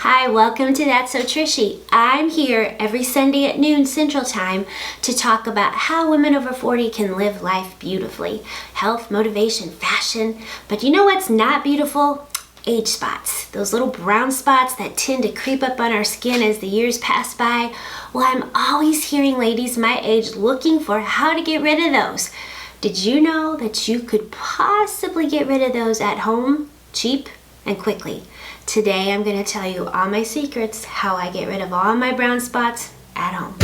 Hi, welcome to That's So Trishy. I'm here every Sunday at noon Central Time to talk about how women over 40 can live life beautifully. Health, motivation, fashion. But you know what's not beautiful? Age spots. Those little brown spots that tend to creep up on our skin as the years pass by. Well, I'm always hearing ladies my age looking for how to get rid of those. Did you know that you could possibly get rid of those at home, cheap and quickly? Today I'm going to tell you all my secrets, how I get rid of all my brown spots at home.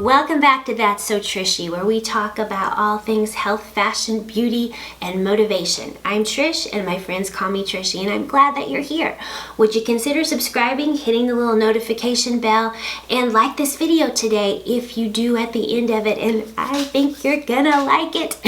Welcome back to That's So Trishy, where we talk about all things health, fashion, beauty, and motivation. I'm Trish, and my friends call me Trishy, and I'm glad that you're here. Would you consider subscribing, hitting the little notification bell, and like this video today if you do at the end of it, and I think you're gonna like it.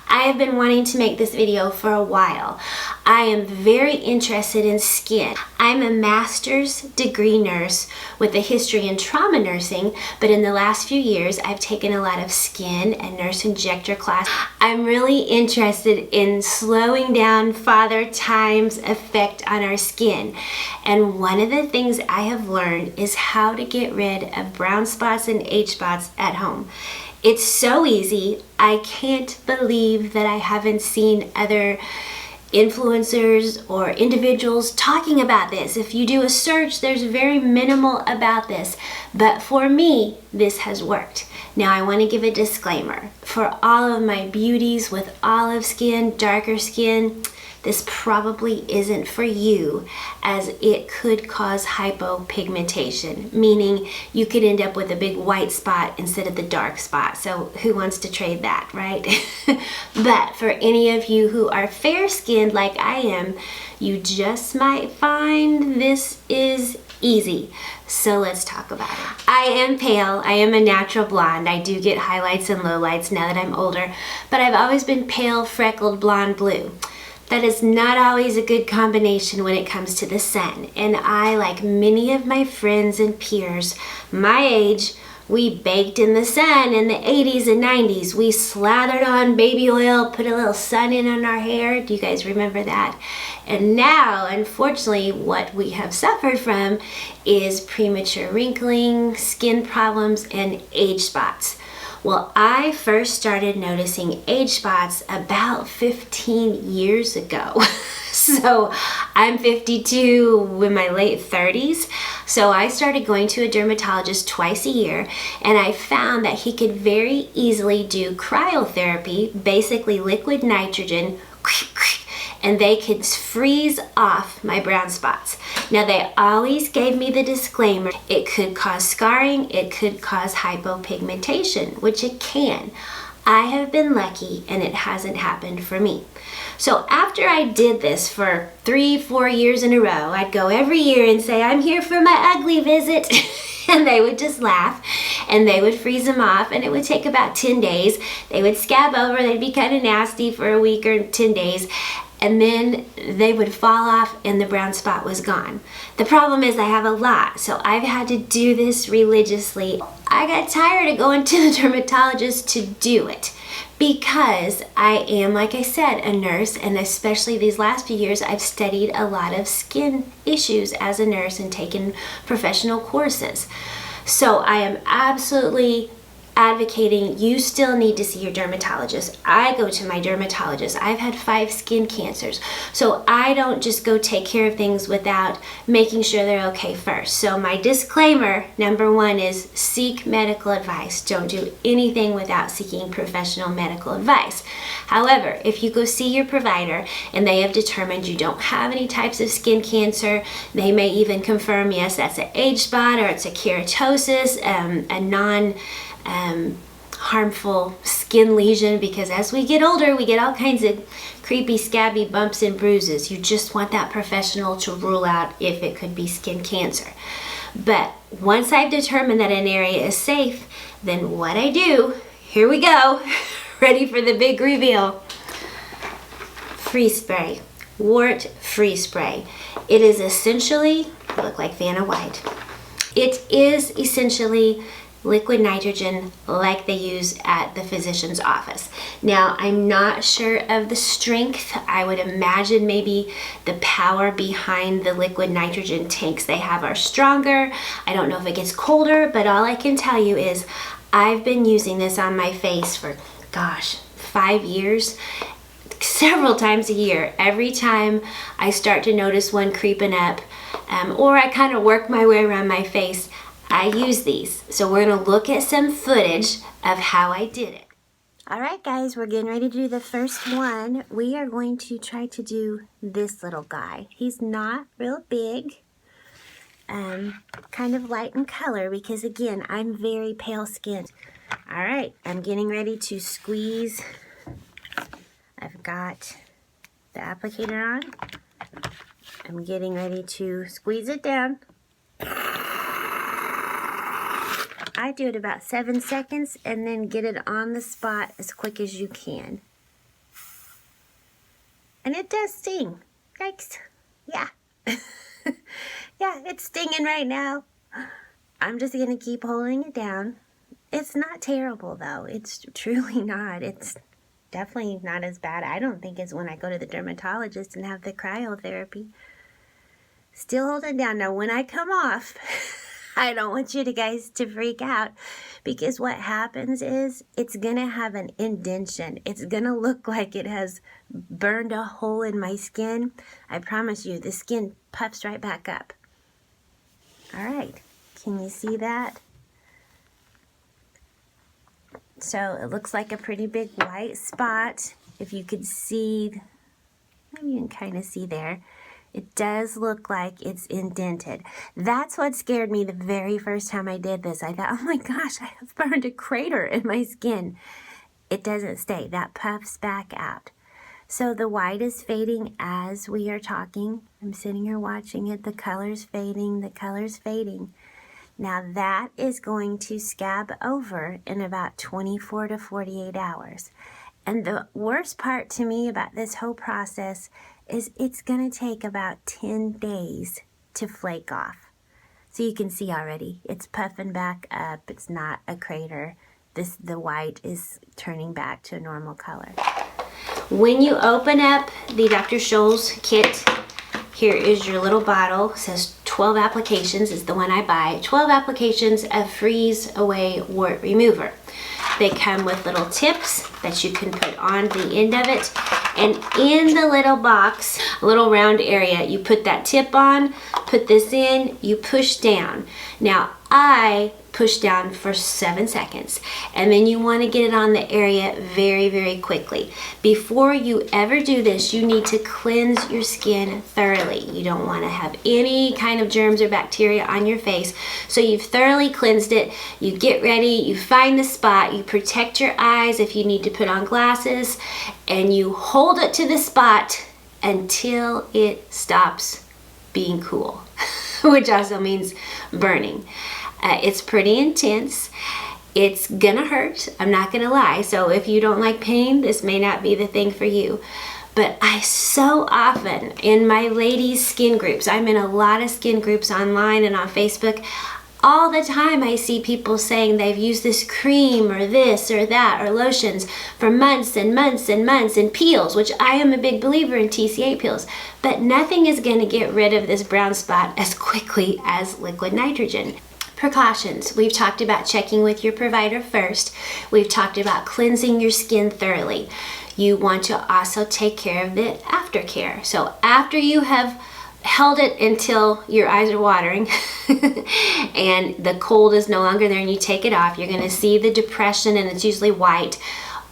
I have been wanting to make this video for a while. I am very interested in skin. I'm a master's degree nurse with a history in trauma nursing, but in the last few years I've taken a lot of skin and nurse injector class. I'm really interested in slowing down Father Time's effect on our skin. And one of the things I have learned is how to get rid of brown spots and age spots at home. It's so easy. I can't believe that I haven't seen other influencers or individuals talking about this. If you do a search, there's very minimal about this. But for me, this has worked. Now I want to give a disclaimer. For all of my beauties with olive skin, darker skin, this probably isn't for you, as it could cause hypopigmentation, meaning you could end up with a big white spot instead of the dark spot. So who wants to trade that, right? But for any of you who are fair-skinned like I am, you just might find this is easy. So let's talk about it. I am pale. I am a natural blonde. I do get highlights and lowlights now that I'm older, but I've always been pale, freckled, blonde, blue. That is not always a good combination when it comes to the sun. And I, like many of my friends and peers my age, we baked in the sun in the 80s and 90s. We slathered on baby oil, put a little sun in on our hair. Do you guys remember that? And now, unfortunately, what we have suffered from is premature wrinkling, skin problems, and age spots. Well, I first started noticing age spots about 15 years ago. So I'm 52 in my late 30s. So I started going to a dermatologist twice a year, and I found that he could very easily do cryotherapy, basically liquid nitrogen, and they could freeze off my brown spots. Now, they always gave me the disclaimer, it could cause scarring, it could cause hypopigmentation, which it can. I have been lucky and it hasn't happened for me. So after I did this for 3-4 years in a row, I'd go every year and say, I'm here for my ugly visit. And they would just laugh and they would freeze them off, and it would take about 10 days. They would scab over, they'd be kind of nasty for a week or 10 days. And then they would fall off and the brown spot was gone. The problem is I have a lot, so I've had to do this religiously. I got tired of going to the dermatologist to do it because I am, like I said, a nurse, and especially these last few years, I've studied a lot of skin issues as a nurse and taken professional courses. So I am absolutely advocating you still need to see your dermatologist. I go to my dermatologist. I've had 5 skin cancers, so I don't just go take care of things without making sure they're okay first. So my disclaimer number 1 is seek medical advice. Don't do anything without seeking professional medical advice. However, if you go see your provider and they have determined you don't have any types of skin cancer, they may even confirm, yes, that's an age spot or it's a keratosis, a non harmful skin lesion, because as we get older, we get all kinds of creepy, scabby bumps and bruises. You just want that professional to rule out if it could be skin cancer. But once I've determined that an area is safe, then what I do, here we go, ready for the big reveal. Freeze spray. wart-free spray. It is essentially, look like Vanna White. It is essentially liquid nitrogen like they use at the physician's office. Now, I'm not sure of the strength. I would imagine maybe the power behind the liquid nitrogen tanks they have are stronger. I don't know if it gets colder, but all I can tell you is I've been using this on my face for, gosh, 5 years. Several times a year. Every time I start to notice one creeping up, or I kind of work my way around my face, I use these. So we're going to look at some footage of how I did it. Alright guys, we're getting ready to do the first one. We are going to try to do this little guy. He's not real big, kind of light in color because again, I'm very pale skinned. Alright, I'm getting ready to squeeze. I've got the applicator on. I'm getting ready to squeeze it down. I do it about 7 seconds and then get it on the spot as quick as you can. And it does sting. Yikes. Yeah. Yeah, it's stinging right now. I'm just going to keep holding it down. It's not terrible though. It's truly not. It's definitely not as bad, I don't think, as when I go to the dermatologist and have the cryotherapy. Still holding down. Now, when I come off, I don't want you guys to freak out because what happens is it's going to have an indentation. It's going to look like it has burned a hole in my skin. I promise you, the skin puffs right back up. All right. Can you see that? So it looks like a pretty big white spot. If you could see, maybe you can kind of see there. It does look like it's indented. That's what scared me the very first time I did this. I thought, oh my gosh, I have burned a crater in my skin. It doesn't stay. That puffs back out. So the white is fading as we are talking. I'm sitting here watching it. The color's fading. The color's fading. Now that is going to scab over in about 24 to 48 hours. And the worst part to me about this whole process is it's going to take about 10 days to flake off. So you can see already, it's puffing back up. It's not a crater. The white is turning back to a normal color. When you open up the Dr. Scholl's kit, here is your little bottle. It says 12 applications is the one I buy. 12 applications of Freeze Away Wart Remover. They come with little tips that you can put on the end of it. And in the little box, a little round area, you put that tip on, put this in, you push down. Now, I push down for 7 seconds. And then you want to get it on the area very, very quickly. Before you ever do this, you need to cleanse your skin thoroughly. You don't want to have any kind of germs or bacteria on your face. So you've thoroughly cleansed it. You get ready, you find the spot, you protect your eyes if you need to put on glasses, and you hold it to the spot until it stops being cool, which also means burning. It's pretty intense. It's gonna hurt, I'm not gonna lie. So if you don't like pain, this may not be the thing for you. But I so often, in my ladies' skin groups, I'm in a lot of skin groups online and on Facebook, all the time I see people saying they've used this cream or this or that or lotions for months and months and months, and peels, which I am a big believer in TCA peels, but nothing is gonna get rid of this brown spot as quickly as liquid nitrogen. Precautions. We've talked about checking with your provider first. We've talked about cleansing your skin thoroughly. You want to also take care of the aftercare. So after you have held it until your eyes are watering and the cold is no longer there and you take it off, you're going to see the depression, and it's usually white.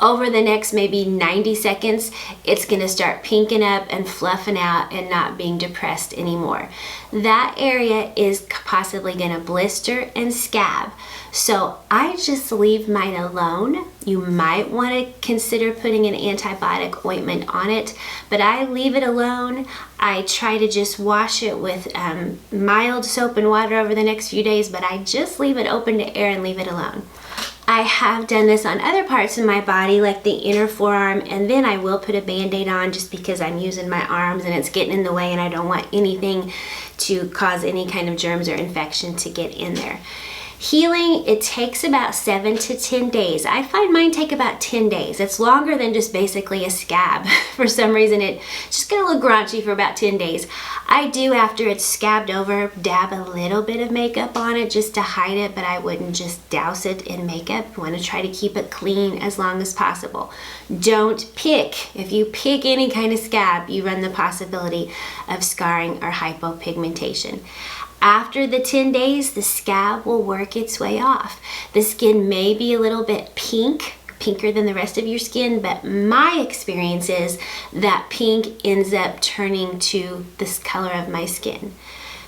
Over the next maybe 90 seconds, it's going to start pinking up and fluffing out and not being depressed anymore. That area is possibly going to blister and scab. So I just leave mine alone. You might want to consider putting an antibiotic ointment on it, but I leave it alone. I try to just wash it with mild soap and water over the next few days, but I just leave it open to air and leave it alone. I have done this on other parts of my body, like the inner forearm, and then I will put a band-aid on just because I'm using my arms and it's getting in the way and I don't want anything to cause any kind of germs or infection to get in there. Healing, it takes about 7 to 10 days. I find mine take about 10 days. It's longer than just basically a scab. For some reason, it's just gonna look raunchy for about 10 days. I do, after it's scabbed over, dab a little bit of makeup on it just to hide it, but I wouldn't just douse it in makeup. You wanna try to keep it clean as long as possible. Don't pick. If you pick any kind of scab, you run the possibility of scarring or hypopigmentation. After the 10 days, the scab will work its way off. The skin may be a little bit pinker than the rest of your skin, but my experience is that pink ends up turning to this color of my skin.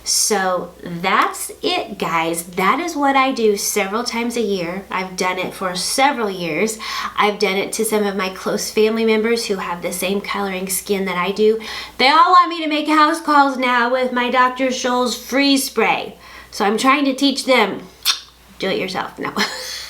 So that's it, guys. That is what I do several times a year. I've done it for several years. I've done it to some of my close family members who have the same coloring skin that I do. They all want me to make house calls now with my Dr. Scholl's freeze spray. So I'm trying to teach them, do it yourself. No,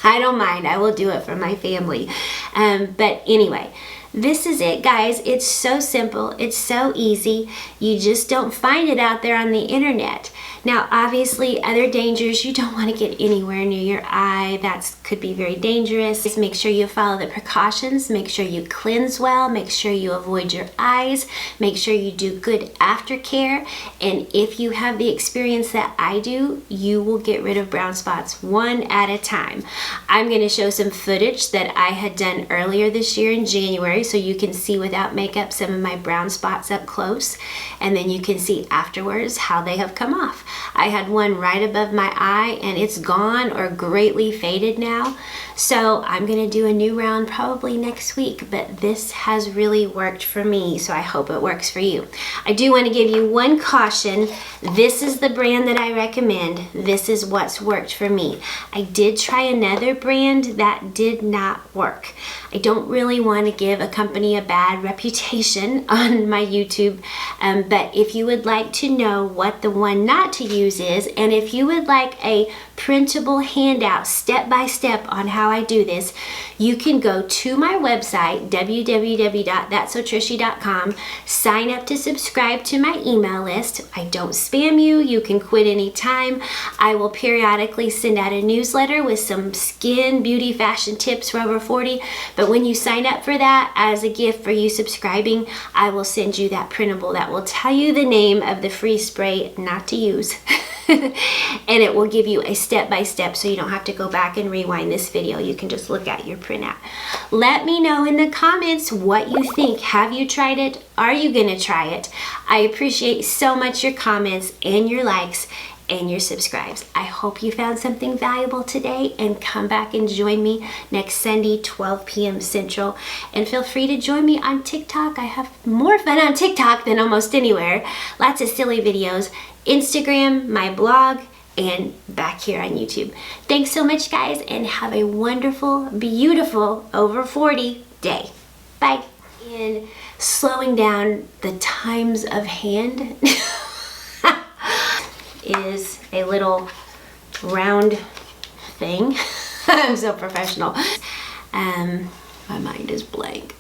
I don't mind. I will do it for my family. But anyway, this is it, guys. It's so simple. It's so easy. You just don't find it out there on the internet. Now, obviously, other dangers, you don't want to get anywhere near your eye. That could be very dangerous. Just make sure you follow the precautions. Make sure you cleanse well. Make sure you avoid your eyes. Make sure you do good aftercare. And if you have the experience that I do, you will get rid of brown spots one at a time. I'm going to show some footage that I had done earlier this year in January, so you can see without makeup some of my brown spots up close, and then you can see afterwards how they have come off. I had one right above my eye and it's gone or greatly faded now, so I'm gonna do a new round probably next week, but this has really worked for me, so I hope it works for you. I do want to give you one caution. This is the brand that I recommend. This is what's worked for me. I did try another brand that did not work. I don't really want to give a company a bad reputation on my YouTube, but if you would like to know what the one not to use is, and if you would like a printable handout step-by-step on how I do this, you can go to my website, www.thatssotrishy.com, sign up to subscribe to my email list. I don't spam you. You can quit anytime. I will periodically send out a newsletter with some skin, beauty, fashion tips for over 40, but when you sign up for that as a gift for you subscribing, I will send you that printable that will tell you the name of the free spray not to use. And it will give you a step-by-step, so you don't have to go back and rewind this video. You can just look at your printout. Let me know in the comments what you think. Have you tried it? Are you gonna try it? I appreciate so much your comments and your likes and your subscribes. I hope you found something valuable today, and come back and join me next Sunday, 12 p.m. Central. And feel free to join me on TikTok. I have more fun on TikTok than almost anywhere. Lots of silly videos. Instagram, my blog, and back here on YouTube. Thanks so much, guys, and have a wonderful, beautiful over 40 day. Bye. And slowing down the times of hand is a little round thing. I'm so professional. My mind is blank.